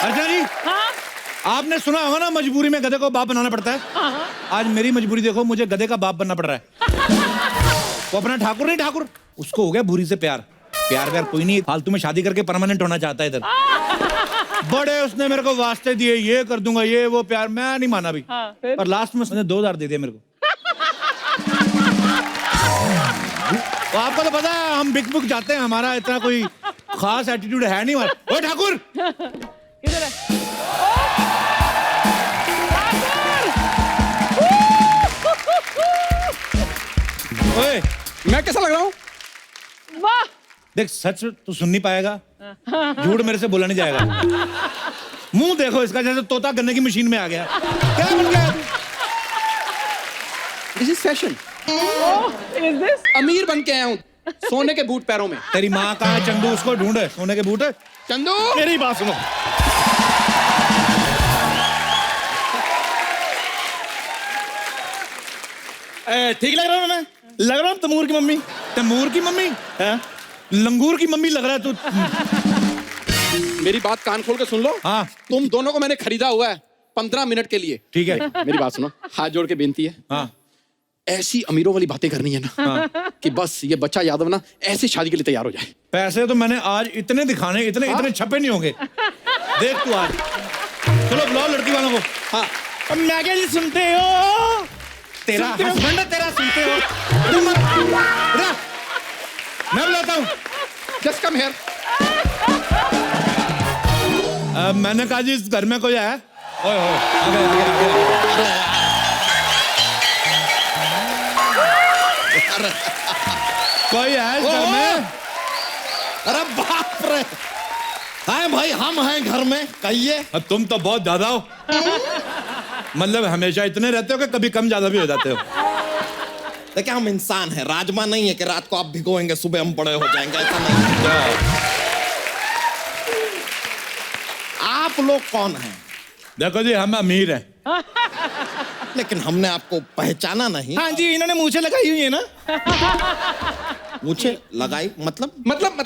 अर्चना जी, हाँ? आपने सुना होगा ना मजबूरी में गधे को बाप बनाना पड़ता है। हाँ। आज मेरी मजबूरी देखो, मुझे गधे का बाप बनना पड़ रहा है। वो अपना ठाकुर नहीं ठाकुर, उसको हो गया भूरी से प्यार। प्यार व्यार कोई नहीं, फालतू में शादी करके परमानेंट होना चाहता है इधर। बड़े उसने मेरे को वास्ते दिए, ये कर दूंगा, ये वो प्यार, मैं नहीं माना भी। हाँ, फिर? पर लास्ट में उसने 2000 दे दिया मेरे को। तो आपको तो पता है हम बिक बुक जाते हैं, हमारा इतना कोई खास एटीट्यूड है नहीं हमारा। ओए ठाकुर, किधर है? ओए मैं कैसा लग रहा हूँ? वाह! देख, सच तो सुन नहीं पाएगा, झूठ मेरे से बोला नहीं जाएगा। मुंह देखो इसका, जैसे तोता गन्ने की मशीन में आ गया। क्या बन गया? This is fashion. Is this? अमीर बन के आया हूँ, सोने के बूट पैरों में। तेरी माँ कहाँ है? चंदू, उसको ढूंढे, सोने के बूट है। चंदू, मेरी बात सुनो। ठीक लग रहा हूँ मैं? लग रहा हूँ तमूर की मम्मी। तैमूर की मम्मी? हाँ? लंगूर की मम्मी लग रहा है तू। मेरी बात कान खोल के सुन लो। हाँ तुम दोनों को मैंने खरीदा हुआ है 15 मिनट के लिए। ठीक है। मेरी बात सुनो, हाथ जोड़ के बेनती है, हाँ ऐसी अमीरों वाली बातें करनी है ना कि बस ये बच्चा यादव ना ऐसे शादी के लिए तैयार हो जाए। पैसे तो मैंने आज इतने दिखाने, इतने इतने छपे नहीं होंगे। देख तू आज। चलो बुलाओ लड़की वालों को। हाँ, अब मैं क्या जी सुनते हो? तेरा सुनते हो? हस्बैंड है, तेरा सुनते हो? तुम मत- इधर आ। मैं बुलाता हूँ। Just come here. मैंने कहा जी इस घर में कोई है? ओए ओए, आगे आगे आगे आगे। कोई है इस घर में? अरे बाप रे! हाँ भाई, हम हैं घर में, कहिए। अब तुम तो बहुत ज्यादा हो। मतलब हमेशा इतने रहते हो कि कभी कम ज्यादा भी हो जाते हो। देखिए, हम इंसान हैं, राजमा नहीं है कि रात को आप भिगोएंगे सुबह हम बड़े हो जाएंगे, ऐसा नहीं है। आप लोग कौन हैं? देखो जी, हम अमीर हैं। लेकिन हमने आपको पहचाना नहीं। हाँ जी, इन्होंने मूछें लगाई हुई है ना। मुझे लगाई मतलब? मतलब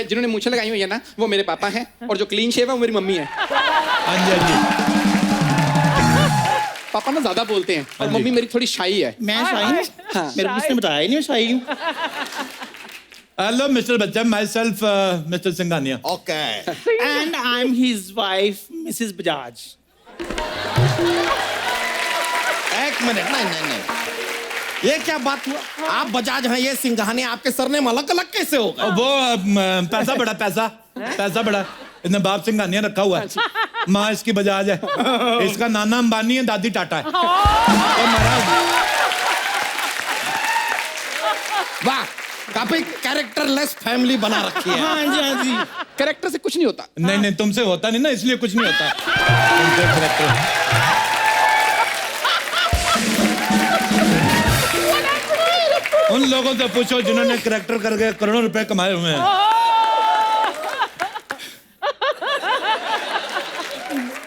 जिन्होंने मूछें लगाई हुई है ना, वो मेरे पापा हैं, और जो क्लीन शेव है वो मेरी मम्मी है। हाँ जी हाँ जी। पापा ना ज्यादा बोलते हैं और हाँ जी। मम्मी मेरी थोड़ी शाई है। मैं शाही हूँ? हाँ। मेरे को किसने बताया ही नहीं मैं शाही हूँ। Hello mister Bachchan, my self mister Singhania. Okay. And I am his wife Mrs Bajaj. एक मिनट, नहीं नहीं नहीं, ये क्या बात हुआ? आप बजाज हैं, ये सिंघाने, आपके सरनेम अलग अलग कैसे हो गए? वो पैसा बड़ा, पैसा बड़ा, इसने बाप सिंघानिया रखा हुआ है। माँ इसकी बजाज है, इसका नाना अंबानी है, दादी टाटा है। और महाराज वाह, काफी कैरेक्टरलेस फैमिली बना रखी है। हाँ जी, हाँ जी। कैरेक्टर से कुछ नहीं होता। नहीं नहीं, तुमसे होता नहीं ना, इसलिए कुछ नहीं होता। तुमसे correct। उन लोगों से पूछो जिन्होंने करेक्टर करके करोड़ों रुपए कमाए हुए हैं।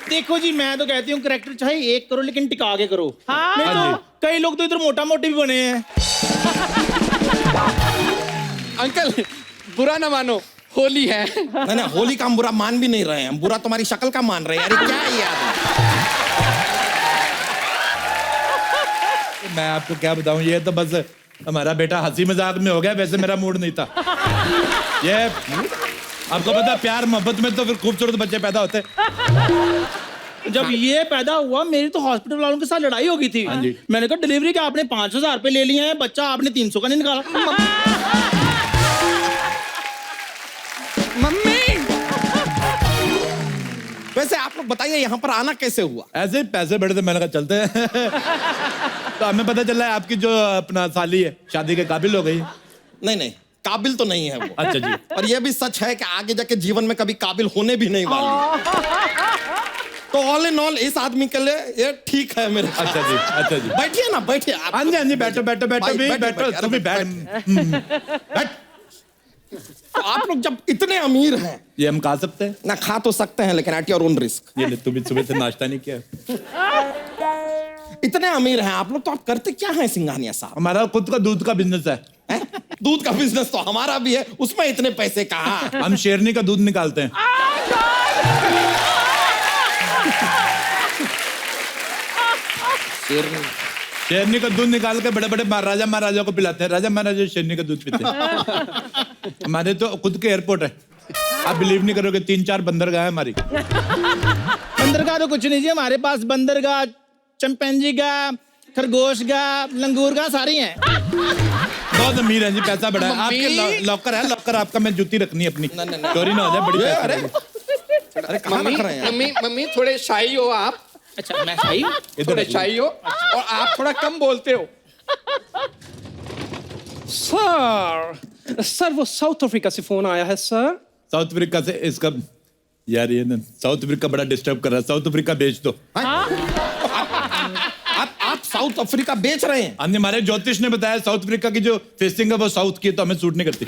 देखो जी, मैं तो कहती हूँ करेक्टर चाहे 1 करो लेकिन टिका के करो। हाँ। नहीं हाँ तो कई लोग तो इधर मोटा मोटे भी बने हैं। अंकल, बुरा ना मानो, होली है। नहीं नहीं, होली का हम बुरा मान भी नहीं रहे हैं, हम बुरा तुम्हारी शक्ल का मान रहे हैं। अरे क्या है यार? मैं आपको क्या बताऊं, ये तो बस हमारा बेटा हंसी मजाक में हो गया, वैसे मेरा मूड नहीं था। ये आपको पता, प्यार मोहब्बत में तो फिर खूबसूरत बच्चे पैदा होते। जब ये पैदा हुआ, मेरी तो हॉस्पिटल वालों के साथ लड़ाई हो गई थी। हाँ जी। मैंने कहा डिलीवरी का आपने 5,000 रुपए ले लिए हैं, बच्चा आपने 300 का नहीं निकाला। मम्मी, वैसे आप लोग बताइए, यहाँ पर आना कैसे हुआ? ऐसे ही पैसे बढ़े थे, मैंने कहा चलते हैं। तो हमें पता चला है आपकी जो अपना साली है शादी के काबिल हो गई। नहीं नहीं, काबिल तो नहीं है वो। अच्छा जी। और ये भी सच है कि आगे जाके जीवन में कभी काबिल होने भी नहीं वाली। तो ऑल इन ऑल इस आदमी के लिए ये ठीक है मेरे ख्याल अच्छा से। जी, अच्छा जी। बैठिए ना, बैठिए आप। हाँ जी हाँ जी, बैठो बैठो बैठो भाई, भी बैठो, बैठो, बैठो, तुम भी बैठ। बैठ। तो आप लोग जब इतने अमीर हैं, ये हम खा सकते हैं? ना खा तो सकते हैं लेकिन एट योर ओन रिस्क। ये ले, तुम भी सुबह से नाश्ता नहीं किया। इतने अमीर हैं आप लोग, तो आप करते क्या हैं सिंघानिया साहब? हमारा खुद का दूध का बिजनेस है। हैं? दूध का बिजनेस तो हमारा भी है, उसमें इतने पैसे कहाँ? हम शेरनी का दूध निकालते हैं। शेरनी का दूध निकाल के बड़े बड़े राजा महाराजा को पिलाते हैं। राजा महाराजा शेरनी का दूध पीते हैं। हमारे तो खुद के एयरपोर्ट है, आप बिलीव नहीं करोगे, 3-4 बंदरगाह है हमारी। बंदरगाह तो कुछ नहीं जी, हमारे पास बंदरगाह, चिंपैंजी का, खरगोश का, लंगूर का, सारी हैं। बहुत अमीर है जी, पैसा बड़ा है। आपके लॉकर है, लॉकर आपका, मैं जूती रखनी है अपनी, चोरी ना हो जाए। बड़ी अरे पैसे अरे कहाँ रख रहे हैं? मम्मी थोड़े शाही हो आप। अच्छा मैं सही थोड़े शाही हो और आप थोड़ा कम बोलते हो। सर वो साउथ अफ्रीका से फोन आया है सर। साउथ अफ्रीका से इसका यार, ये ना साउथ अफ्रीका बड़ा डिस्टर्ब कर रहा है, साउथ अफ्रीका बेच दो। आप साउथ अफ्रीका बेच रहे हैं? हमने हमारे ज्योतिष ने बताया साउथ अफ्रीका की जो फेसिंग है वो साउथ की है, तो हमें सूट नहीं करती।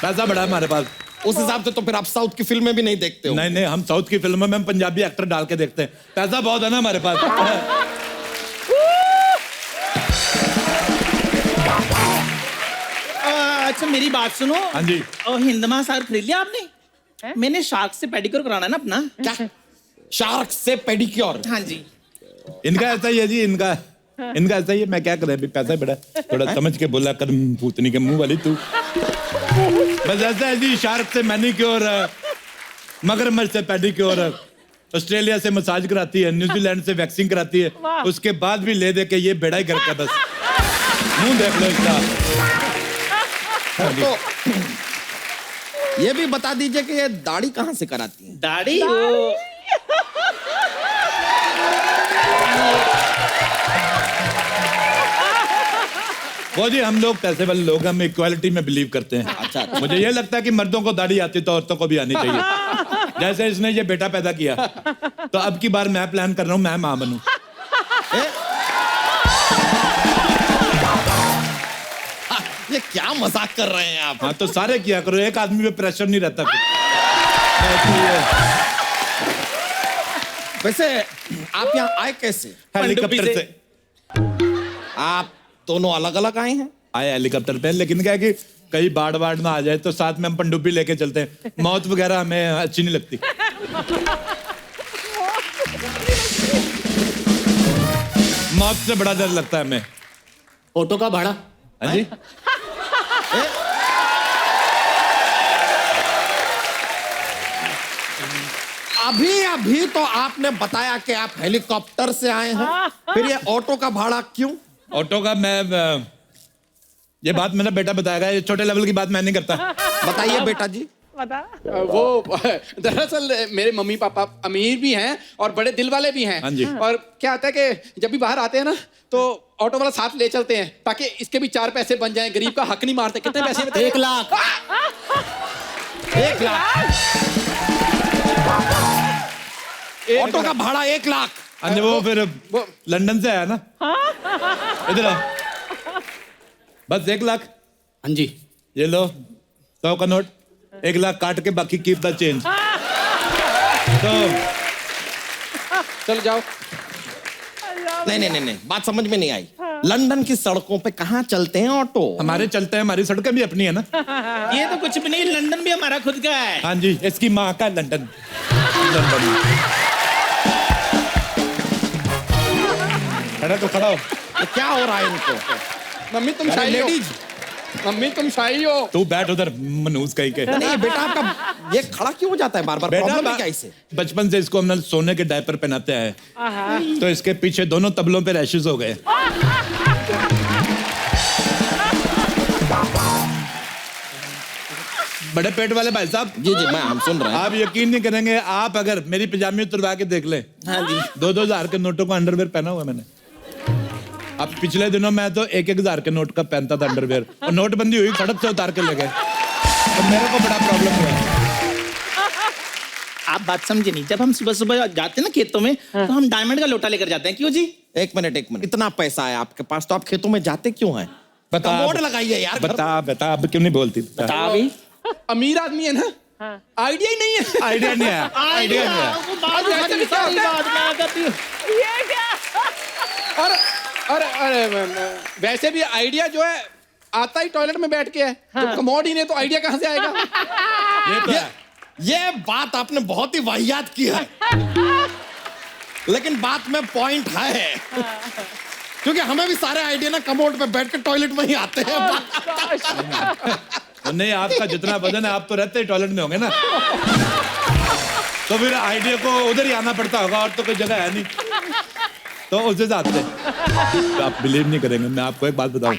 पैसा बड़ा है हमारे पास। उस हिसाब से तो फिर आप साउथ की फिल्में भी नहीं देखते हो। नहीं नहीं, हम साउथ की फिल्मों में हम पंजाबी एक्टर डाल के देखते हैं, पैसा बहुत है ना हमारे पास। अच्छा मेरी बात सुनो। हाँ जी। और हिंद महासागर खरीद लिया आपने? मैंने शार्क से पेडिक्योर कराना है ना अपना। क्या? शार्क से पेडिक्योर? हाँ जी। इनका ऐसा ही है जी, इनका ऐसा ही है। मैं क्या करें, अभी पैसा बड़ा, थोड़ा समझ के बोला कर, भूतनी के मुंह वाली तू। बस ऐसा है जी, शार्क से मैनिक्योर, मगरमच्छ से पेडिक्योर, ऑस्ट्रेलिया से मसाज कराती है, न्यूजीलैंड से वैक्सिंग कराती है, उसके बाद भी ले दे के ये बेड़ा ही करके बस मुंह देख लो इसका। तो ये भी बता दीजिए कि ये दाढ़ी कहाँ से कराती है? दाढ़ी वो जी, हम लोग पैसे वाले लोग, हम इक्वालिटी में बिलीव करते हैं। अच्छा। मुझे ये लगता है कि मर्दों को दाढ़ी आती तो औरतों को भी आनी चाहिए। जैसे इसने ये बेटा पैदा किया, तो अब की बार मैं प्लान कर रहा हूँ मैं मां बनूं। ये क्या मजाक कर रहे हैं आप? हाँ तो सारे किया करो, एक आदमी पे प्रेशर नहीं रहता फिर। वैसे आप यहाँ आए कैसे? हेलीकॉप्टर से आप दोनों अलग अलग आए हैं? आए हेलीकॉप्टर पे, लेकिन क्या है कि कहीं बाढ़ ना आ जाए तो साथ में हम पनडुब्बी लेके चलते हैं। मौत वगैरह हमें अच्छी नहीं लगती। मौत से बड़ा डर लगता है हमें। ऑटो का भाड़ा? हाँ जी। अभी तो आपने बताया कि आप हेलीकॉप्टर से आए हैं, फिर ये ऑटो का भाड़ा क्यों? ऑटो का ये बात मेरा बेटा बताएगा, ये छोटे लेवल की बात मैं नहीं करता। बताइए बेटा जी। बता। वो दरअसल मेरे मम्मी पापा अमीर भी हैं और बड़े दिल वाले भी हैं। हाँ जी। और क्या होता है कि जब भी बाहर आते हैं ना तो ऑटो वाला साथ ले चलते हैं ताकि इसके भी 4 पैसे बन जाएं। गरीब का हक नहीं मारते। कितने पैसे बताइए? 1 लाख। 1 लाख ऑटो का भाड़ा 1 लाख। हाँ जी, वो फिर वो- लंदन से आया ना। इधर आओ। बस 1 लाख। हाँ जी। ये लो 100 का नोट, 1 लाख काट के बाकी कीप द चेंज। तो चल जाओ। नहीं, बात समझ में नहीं आई। लंदन की सड़कों पे कहाँ चलते हैं ऑटो? हमारे चलते हैं, हमारी सड़कें भी अपनी है ना। ये तो कुछ भी नहीं, लंदन भी हमारा खुद का है। हाँ जी, इसकी माँ का लंदन। खड़ा तो खड़ा हो। ये क्या हो रहा है इनको? मम्मी तुम शाही हो। लेडीज, मम्मी तुम शाही हो। तू बैठ उधर मनूस कहीं के। नहीं बेटा आपका ये खड़ा क्यों हो जाता है बार बार? प्रॉब्लम है क्या इसे? बचपन से इसको हमने सोने के डायपर पहनाते हैं, तो इसके पीछे दोनों तबलों पे रैशेस हो गए। बड़े पेट वाले भाई साहब। जी मैं हम सुन रहे हैं। आप यकीन नहीं करेंगे, आप अगर मेरी पजामी उतरवा के देख ले। हाँ जी। 2-2 हजार के नोटों का अंडरवेयर पहना हुआ मैंने। अब पिछले दिनों मैं तो 1-1 हजार के नोट का पहनता था अंडरवेयर, और नोटबंदी हुई, सड़क से उतार के ले गए, तो मेरे को बड़ा प्रॉब्लम हुआ। आप बात समझे नहीं। जब हम सुबह सुबह जाते हैं ना खेतों में, तो हम डायमंड का लोटा लेकर जाते हैं। क्यों जी? एक मिनट इतना पैसा है आपके पास तो आप खेतों में जाते क्यों हैं? बता बोर्ड लगाइए यार। बता अब क्यों नहीं बोलती? बता भी। अमीर आदमी है ना, आइडिया ही नहीं है। आइडिया नहीं आया, आइडिया नहीं आया। आज ऐसे भी क्या होता है? ये क्या? और वैसे भी आइडिया जो है आता ही टॉयलेट में बैठ के है। जब कमोड ही नहीं तो आइडिया कहाँ से आएगा? ये तो है। ये बात आपने बहुत ही वाहियात की है। लेकिन बात में पॉइंट है, क्योंकि हमें भी सारे आइडिया ना कमोड पे बैठ के टॉयलेट में ही आते हैं। नहीं, आपका जितना वजन है आप तो रहते ही टॉयलेट में होंगे ना, तो फिर आइडिया को उधर ही आना पड़ता होगा, और तो कोई जगह है नहीं, तो उसे से आते हैं। तो आप बिलीव नहीं करेंगे, मैं आपको एक बात बताऊं।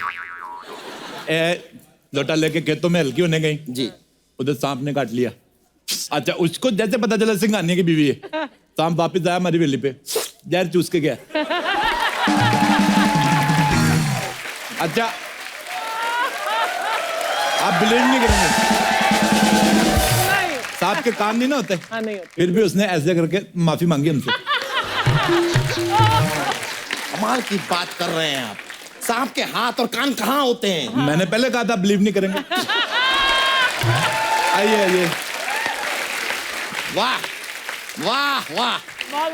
लोटा लेके खेतों में हल्की होने गई जी, उधर सांप ने काट लिया। अच्छा, उसको जैसे पता चला सिंघानिया की बीवी है, सांप वापिस आया हमारी वेली पे, जहर चूस के गया। अच्छा, आप बिलीव नहीं करेंगे, सांप के कान नहीं ना होते, हाँ, नहीं होते। फिर भी उसने ऐसे करके माफी मांगी हमसे। कमाल की बात कर रहे हैं आप। सांप के हाथ और कान कहाँ होते हैं? मैंने पहले कहा था बिलीव नहीं करेंगे। आइए आइए। वाह वाह वाह,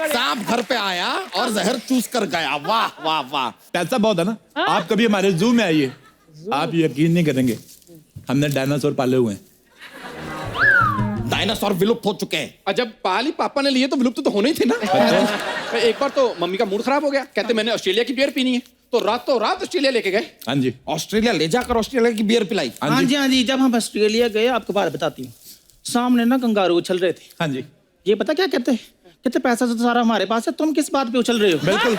सांप घर पे आया और जहर चूस कर गया। वाह वाह वाह। पैसा बहुत है ना। आप कभी हमारे जू में आइए, आप यकीन नहीं करेंगे, हमने डायनासोर पाले हुए हैं। डायनासोर विलुप्त हो चुके हैं। और जब पाली पापा ने लिए तो विलुप्त तो होने ही थे ना। एक बार तो मम्मी का मूड खराब हो गया, कहते मैंने ऑस्ट्रेलिया की बियर पीनी है, तो रातों रात ऑस्ट्रेलिया लेके गए। हाँ जी, ऑस्ट्रेलिया ले जाकर ऑस्ट्रेलिया की बियर पिलाई। हाँ जी हाँ जी, जब हम ऑस्ट्रेलिया गए, आपको बात बताती हूँ, सामने ना कंगारू उछल रहे थे। हाँ जी, ये पता क्या कहते हैं? कहते पैसा तो सारा हमारे पास है, तुम किस बात पे उछल रहे हो? बिल्कुल।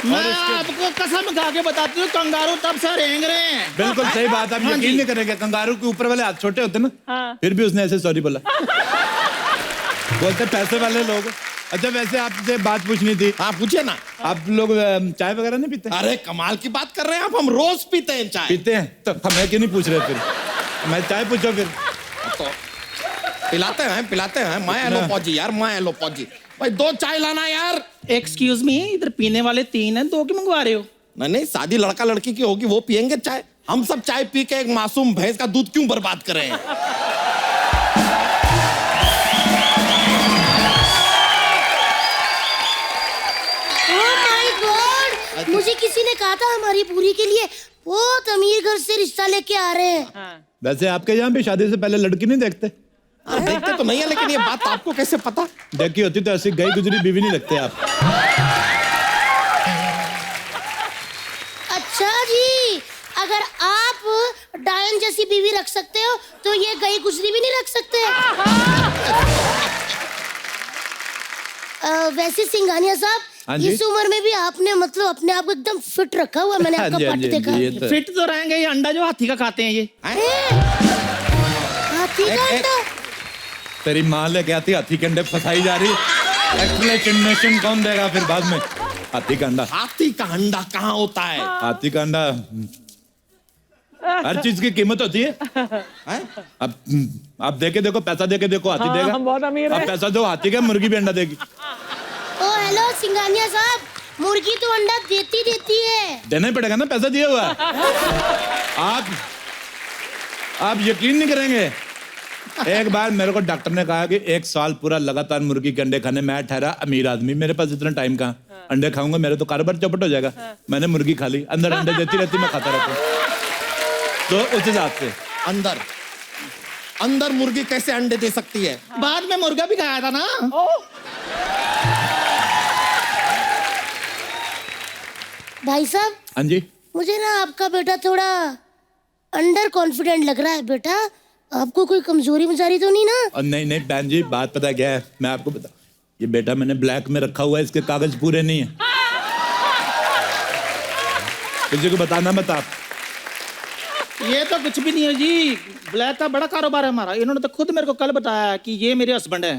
मैं आपको कसम खा के बताती हूँ, कंगारू तब से रेंग रहे हैं। बिल्कुल सही बात, आप हाँ यकीन जी। नहीं करेंगे, कंगारू के ऊपर वाले हाथ छोटे होते ना, फिर भी उसने ऐसे सॉरी बोला। बोलते पैसे वाले लोग। अच्छा, वैसे आपसे बात पूछनी थी। हाँ पूछिए ना। आप लोग चाय वगैरह नहीं पीते? अरे कमाल की बात कर रहे हैं आप, हम रोज पीते हैं चाय। पीते हैं तो हमें क्यों नहीं पूछ रहे? फिर मैं चाय पूछो फिर। तो पिलाते हैं। मैं एलो पौजी यार, मैं एलो पौजी। भाई 2 चाय लाना यार। एक्सक्यूज मी, इधर पीने वाले 3 हैं, 2 क्यों मंगवा रहे हो? नहीं, शादी लड़का लड़की की होगी, वो पियेंगे चाय। हम सब चाय पी के एक मासूम भैंस का दूध क्यों बर्बाद कर रहे हैं? माय गॉड, मुझे किसी ने कहा था हमारी पूरी के लिए बहुत अमीर घर से रिश्ता लेके आ रहे हैं। वैसे आपके यहाँ भी शादी से पहले लड़की नहीं देखते? देखते तो नहीं है, लेकिन ये बात आपको कैसे पता? देखी होती तो ऐसी गई गुजरी बीवी नहीं लगते आप। अच्छा जी, अगर आप डायन जैसी बीवी रख सकते हो तो ये गई गुजरी भी नहीं रख सकते। वैसे सिंघानिया हाँ साहब, जी? इस उम्र में भी आपने मतलब अपने आप को एकदम फिट रखा हुआ है। मैंने हाँ आपका जी, हाँ पट जी, हाँ देखा। जी, ये तो- फिट तो रहेंगे, ये अंडा जो हाथी का खाते हैं ये। हाथी का अंडा? तेरी माँ लेके आती हाथी के अंडे फंसाई जा रही। एक्सप्लेनेशन कौन देगा फिर बाद में? हाथी का अंडा, हाथी का अंडा कहाँ होता है? हाथी का अंडा, हर चीज की कीमत होती है। हैं? अब आप देके देखो, पैसा देके देखो, हाथी देगा। हम बहुत अमीर अब हैं। पैसा दो, हाथी का मुर्गी भी अंडा देगी। ओ हेलो सिंघानिया साहब, मुर्गी तो अंडा देती है। देना ही पड़ेगा ना, पैसा दिया हुआ है। आप यकीन नहीं करेंगे, एक बार मेरे को डॉक्टर ने कहा कि 1 साल पूरा लगातार मुर्गी के अंडे खाने। मैं ठहरा अमीर आदमी, मेरे पास इतना टाइम कहाँ, अंडे खाऊंगा मेरे तो कारोबार चौपट हो जाएगा। मैंने मुर्गी खा ली, अंदर अंडे देती रहती, मैं खाता रहता हूँ। तो उस हिसाब से अंदर मुर्गी कैसे अंडे दे सकती है? बाद में मुर्गा भी खाया था ना। भाई साहब, हाँ जी, मुझे ना आपका बेटा थोड़ा अंडर कॉन्फिडेंट लग रहा है। बेटा, आपको कोई कमजोरी मजारी तो नहीं ना? और नहीं नहीं बहन जी, बात पता क्या है, मैं आपको बता, ये बेटा मैंने ब्लैक में रखा हुआ है, इसके कागज पूरे नहीं है। किसी को बताना मत आप। ये तो कुछ भी नहीं है जी, ब्लैक का बड़ा कारोबार है हमारा। इन्होंने तो खुद मेरे को कल बताया कि ये मेरे हस्बैंड है।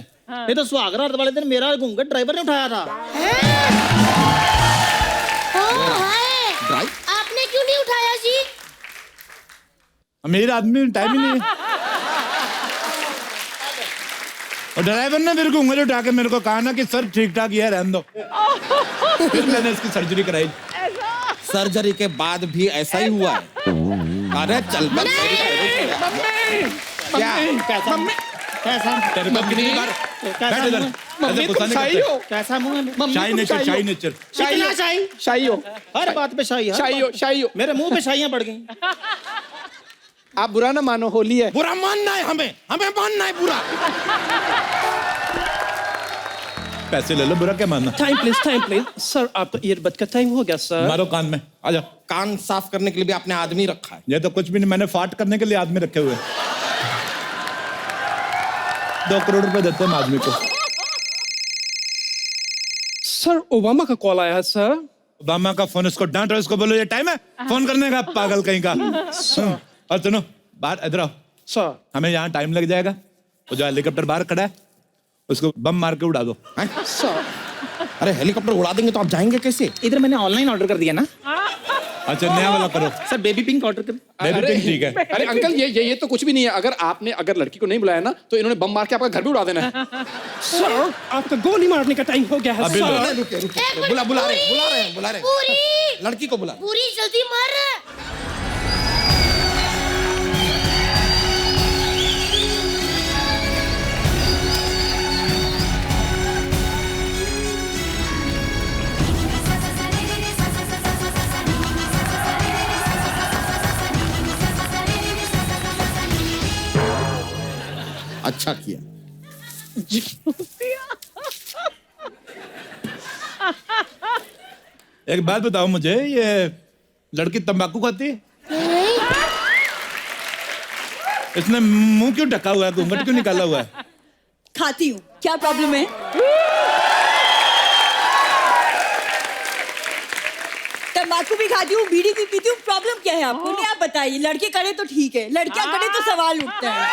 ये तो सुहागरात वाले दिन मेरा घूंघट ड्राइवर ने उठाया था। ओ हाय, आपने क्यों नहीं उठाया जी? अमीर आदमी, टाइम ही नहीं है। और ड्राइवर ने मेरे को उंगली उठा के मेरे को कहा ना कि सर ठीक ठाक ही है, रहने दो। फिर मैंने इसकी सर्जरी कराई। सर्जरी के बाद भी ऐसा ही हुआ है? अरे चल बस। क्या? कैसा तेरे को कितनी बार बैठ इधर, ऐसे गुस्सा नहीं करते। कैसा मुंह है? शाही नेचर, शाही नेचर। कितना शाही? शाही हो, हर बात पे शाही, शाही हो। मेरे मुंह पे शाहियां पड़ गई। आप बुरा ना मानो, होली है। बुरा मानना है हमें मानना है बुरा। पैसे ले लो, बुरा क्या मानना। टाइम प्लीज सर, आपका ईयरबड का टाइम हो गया सर। मारो कान में, आ जाओ। कान साफ करने के लिए भी आपने आदमी रखा है। ये तो कुछ भी नहीं, मैंने फाट करने के लिए आदमी रखे हुए हैं। 2 करोड़ रुपए देते हैं आदमी को। सर ओबामा का कॉल आया है सर। ओबामा का फोन, इसको डांटो, इसको बोलो ये टाइम है फोन करने का, पागल कहीं का। और सुनो, बाहर इधर आओ। सर हमें यहाँ टाइम लग जाएगा। वो जो हेलीकॉप्टर बाहर खड़ा है उसको बम मार के उड़ा दो। हैं? सर अरे हेलीकॉप्टर उड़ा देंगे तो आप जाएंगे कैसे? इधर मैंने ऑनलाइन ऑर्डर कर दिया ना अच्छा, नया वाला करो। सर, बेबी पिंक ऑर्डर कर। बेबी पिंक ठीक है। अरे अंकल, ये तो कुछ भी नहीं है। अगर लड़की को नहीं बुलाया ना, तो इन्होंने बम मार के आपका घर भी उड़ा देना है। सर आपका गोली मारने का टाइम हो गया है अभी सर। लो। रुके रुके, एक मिनट, बुला रहे हैं। पूरी लड़की को बुला। पूरी जल्दी मार। अच्छा किया। एक बात बताओ मुझे, ये लड़की तंबाकू खाती है? नहीं, इसने मुंह क्यों ढका हुआ है, घूंघट क्यों निकाला हुआ है? खाती हूँ, क्या प्रॉब्लम है? तंबाकू भी खाती हूँ, बीड़ी भी पीती हूँ, प्रॉब्लम क्या है आपको? नहीं, आप बताइए। लड़के करे तो ठीक है, लड़कियां करे तो सवाल उठता है।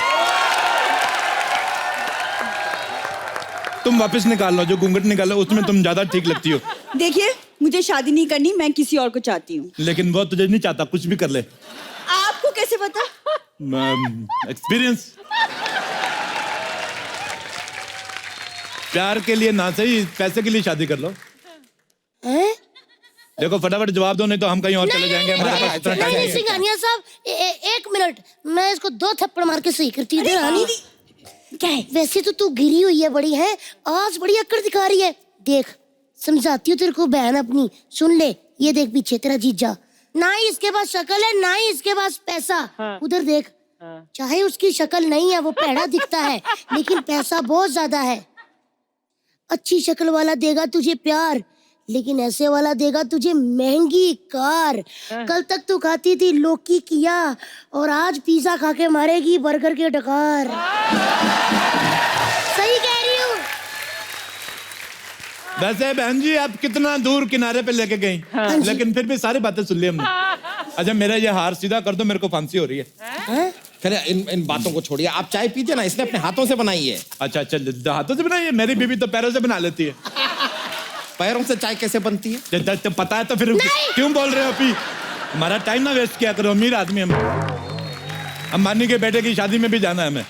तुम वापस निकाल लो, जो घूंघट निकालो उसमें तुम ज्यादा ठीक लगती हो। देखिए, मुझे शादी नहीं करनी, मैं किसी और को चाहती हूँ। लेकिन वो तुझे नहीं चाहता, कुछ भी कर ले। आपको कैसे पता? एक्सपीरियंस। प्यार के लिए ना सही, पैसे के लिए शादी कर लो। हैं? देखो फटाफट जवाब दो, नहीं तो हम कहीं और चले जाएंगे। हमारे पास इतना टाइम नहीं नहीं है। सिंघानिया साहब, एक मिनट, मैं इसको 2 थप्पड़ मार के सही करती हूँ। रानी, क्या है? वैसे तो तू गिरी हुई है बड़ी है, आज बड़ी अकड़ दिखा रही है। देख, समझाती हूँ तेरे को बहन अपनी, सुन ले। ये देख पीछे तेरा जीजा, ना ही इसके पास शक्ल है, ना ही इसके पास पैसा। उधर देख, चाहे उसकी शक्ल नहीं है, वो पैड़ा दिखता है, लेकिन पैसा बहुत ज्यादा है। अच्छी शक्ल वाला देगा तुझे प्यार, लेकिन ऐसे वाला देगा तुझे महंगी कार। कल तक तू खाती थी लौकी किया, और आज पिज्जा खा के मारेगी बर्गर के डकार। सही कह रही हूँ। वैसे बहन जी आप कितना दूर किनारे पे लेके गई, लेकिन फिर भी सारी बातें सुन ली हमने। अच्छा मेरा ये हार सीधा कर दो, मेरे को फांसी हो रही है। चलिए इन बातों को छोड़िए, आप चाय पीजिए ना, इसने अपने हाथों से बनाई है। अच्छा अच्छा, हाथों से बनाई है? मेरी बीवी तो पैरों से बना लेती है। पैरों से चाय कैसे बनती है? जब पता है तो फिर क्यों बोल रहे हो? अभी हमारा टाइम ना वेस्ट किया करो, अमीर आदमी हम। अंबानी के बेटे की शादी में भी जाना है हमें।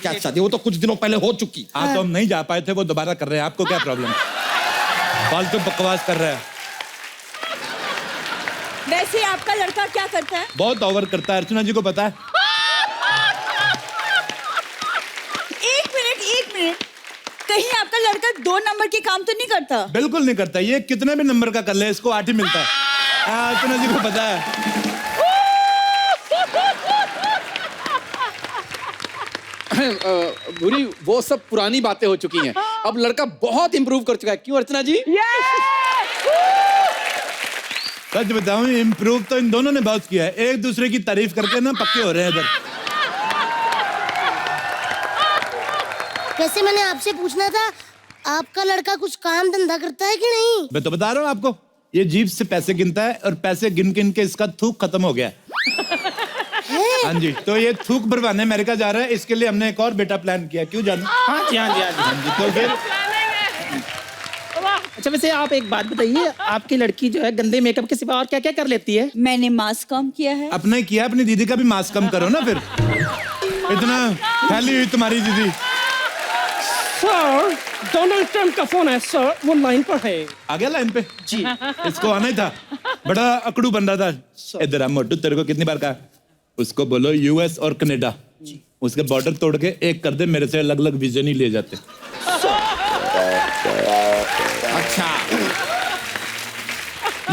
क्या शादी? वो तो कुछ दिनों पहले हो चुकी। हाँ तो हम नहीं जा पाए थे, वो दोबारा कर रहे हैं। आपको क्या प्रॉब्लम? फालतू बकवास कर रहा है। वैसे आपका लड़का क्या करता है? बहुत ओवर करता है, अर्चना जी को पता है। एक मिनट, कहीं आपका लड़का 2 नंबर के काम तो नहीं करता? बिल्कुल नहीं करता, ये कितने भी नंबर का कर ले इसको 8 ही मिलता है। हाँ, अर्चना जी को पता है। बुरी, वो सब पुरानी बातें हो चुकी हैं। अब लड़का बहुत इंप्रूव कर चुका है, क्यों अर्चना जी? सच बताऊं, इम्प्रूव तो इन दोनों ने बहुत किया है। एक दूसरे की तारीफ करके ना पक्के हो रहे हैं इधर। वैसे मैंने आपसे पूछना था, आपका लड़का कुछ काम धंधा करता है कि नहीं? मैं तो बता रहा हूँ आपको, ये जीभ से पैसे गिनता है और पैसे गिन गिन के इसका थूक खत्म हो गया है। हाँ जी, तो ये थूक भरवाने अमेरिका जा रहा है, इसके लिए हमने एक और बेटा प्लान किया। क्यों जानू? हाँ जी, हाँ जी, हाँ जी। हाँ जी, तो फिर अच्छा वैसे आप एक बात बताइए, आपकी लड़की जो है गंदे मेकअप के सिवा और क्या क्या कर लेती है? मैंने मास्क कम किया है। अपने किया, अपनी दीदी का भी मास्क कम करो ना। फिर इतना फैली हुई तुम्हारी दीदी। सर डोनाल्ड ट्रम्प का फोन है सर, वो लाइन पर है। आ गया लाइन पे जी। इसको आना ही था, बड़ा अकड़ू बन रहा था। इधर आ मोटू, तेरे को कितनी बार कहा, उसको बोलो यूएस और कनाडा, उसके बॉर्डर तोड़ के एक कर दे, मेरे से अलग अलग वीजे नहीं लिए जाते। अच्छा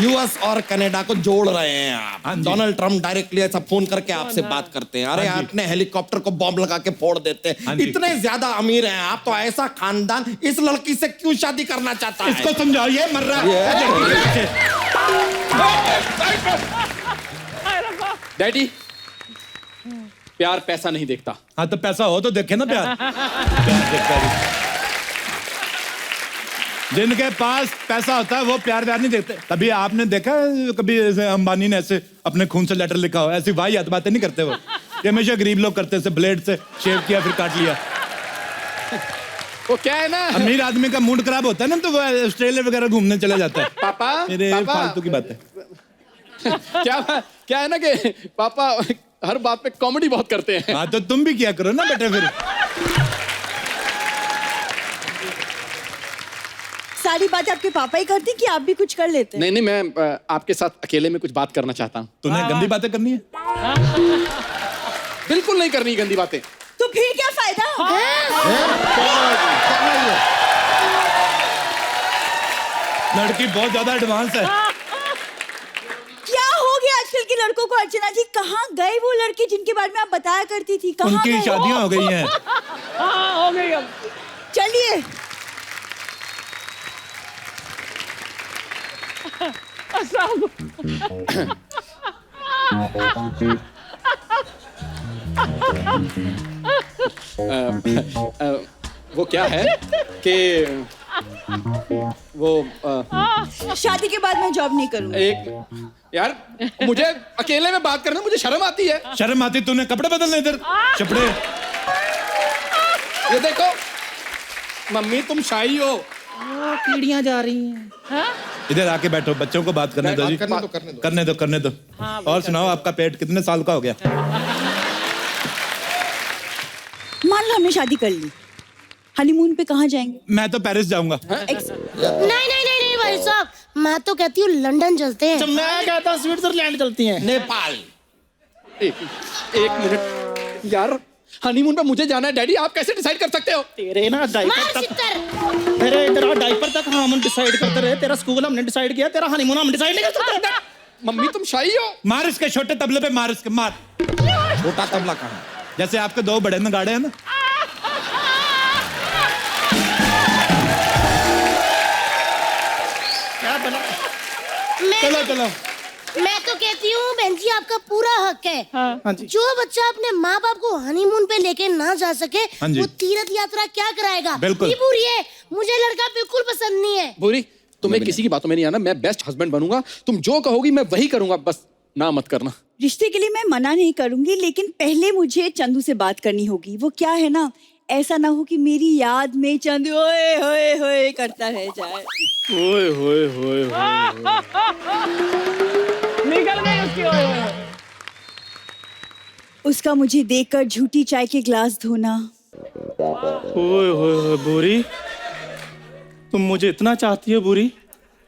यूएस और कनाडा को जोड़ रहे हैं आप। हाँ जी। डोनाल्ड ट्रम्प डायरेक्टली ऐसा फोन करके आपसे बात करते हैं, अरे हाँ जी। आपने हेलीकॉप्टर को बॉम्ब लगा के फोड़ देते हैं। हाँ जी। इतने ज्यादा अमीर हैं आप, तो ऐसा खानदान इस लड़की से क्यों शादी करना चाहता है? इसको समझाइए, मर रहा है। डैडी, प्यार पैसा नहीं देखता। हाँ तो पैसा हो तो देखे ना प्यार। प्यार देखता है। जिनके पास पैसा होता है वो प्यार व्यार नहीं देखते। कभी आपने देखा है, कभी ऐसे अंबानी ने ऐसे अपने खून से लेटर लिखा हो? ऐसी वाहियात बातें नहीं करते वो। ये हमेशा गरीब लोग करते हैं, ब्लेड से शेव किया फिर काट लिया। वो क्या है ना, अमीर आदमी का मूड खराब होता है ना, तो वो ऑस्ट्रेलिया वगैरह घूमने चला जाता है। पापा, मेरे पापा। फालतू की बात है। क्या है ना कि पापा हर बात पे कॉमेडी बहुत करते हैं। हाँ तो तुम भी किया करो ना बेटे फिर। सारी बात आपके पापा ही करते कि आप भी कुछ कर लेते हैं? नहीं, मैं आपके साथ अकेले में कुछ बात करना चाहता हूँ। तूने गंदी बातें करनी है? बिल्कुल नहीं करनी गंदी बातें। तो फिर क्या फायदा? लड़की बहुत ज्यादा एडवांस है। क्या हो गया आजकल के लड़कों को? अर्चना जी, कहाँ गए वो लड़के जिनके बारे में आप बताया करती थी? कहाँ उनकी गए? शादियां हो गई हैं। हाँ हो गई अब। चलिए। वो क्या है कि वो शादी के बाद मैं जॉब नहीं करूंगी। एक यार, मुझे अकेले में बात करने मुझे शर्म आती है। शर्म आती? तूने कपड़े बदलने इधर चपड़े। ये देखो मम्मी, तुम शाही हो। कीड़ियां जा रही हैं। इधर आके बैठो, बच्चों को बात करने दो जी। करने दो। करने दो। और सुनाओ, आपका पेट कितने साल का हो गया? मान लो हमने शादी कर ली, हनीमून पे कहाँ जाएंगे? मैं तो पेरिस जाऊंगा। नहीं भाई साहब, मैं तो कहती हूँ लंदन चलते हैं। मैं कहता हूँ स्विट्जरलैंड चलती हैं। नेपाल। एक मिनट यार, हनीमून पे मुझे जाना है डैडी, आप कैसे डिसाइड कर सकते हो? तेरे ना मार डायपर तक, सितर। तेरे इधर डायपर तक हम डिसाइड करते रहे। तेरा स्कूल हमने डिसाइड किया, तेरा हनीमून हम डिसाइड नहीं कर सकते। मम्मी तुम शाही हो। मार इसके छोटे तबले पे, मार इसके, मार। छोटा तबला कहाँ? जैसे आपके दो बड़े नगाड़े हैं ना। क्या बना? चलो चलो। मैं तो कहती हूँ बहन जी, आपका पूरा हक है। हाँ जी। जो बच्चा अपने माँ बाप को हनीमून पे लेके ना जा सके, हाँ जी। वो तीर्थ यात्रा क्या कराएगा? बिल्कुल। ये बुरी है, मुझे लड़का बिल्कुल पसंद नहीं है। बुरी, तुम्हें किसी की बातों में नहीं आना। मैं बेस्ट हस्बैंड बनूंगा, तुम जो कहोगी मैं वही करूंगा, बस ना मत करना। रिश्ते के लिए मैं मना नहीं करूंगी, लेकिन पहले मुझे चंदू से बात करनी होगी। वो क्या है ना, ऐसा ना हो कि मेरी याद में चंदू ओए होए होए करता रह जाए। ओए होए होए निकल गई उसकी ओए ओए। उसका मुझे देखकर झूठी चाय के ग्लास धोना। ओए होए बुरी, तुम मुझे इतना चाहती हो बुरी?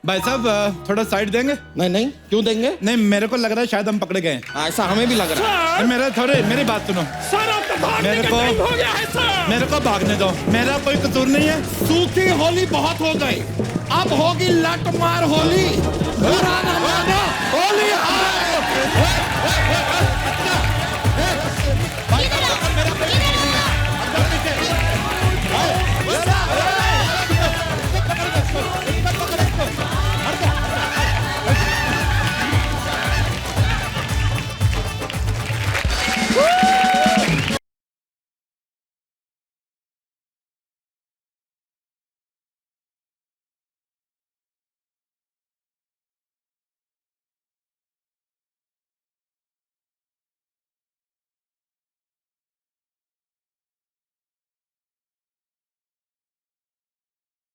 भाई साहब थोड़ा साइड देंगे? नहीं, क्यों देंगे? नहीं, मेरे को लग रहा है शायद हम पकड़े गए हैं। ऐसा हमें भी लग रहा है। मेरी बात सुनो। सर आपका भागने मेरे का को- टाइम हो गया है सर। मेरे को भागने दो, मेरा कोई कसूर नहीं है। सूखी होली बहुत हो गई, अब होगी लटमार होली। बुरा न मानो, होली आए।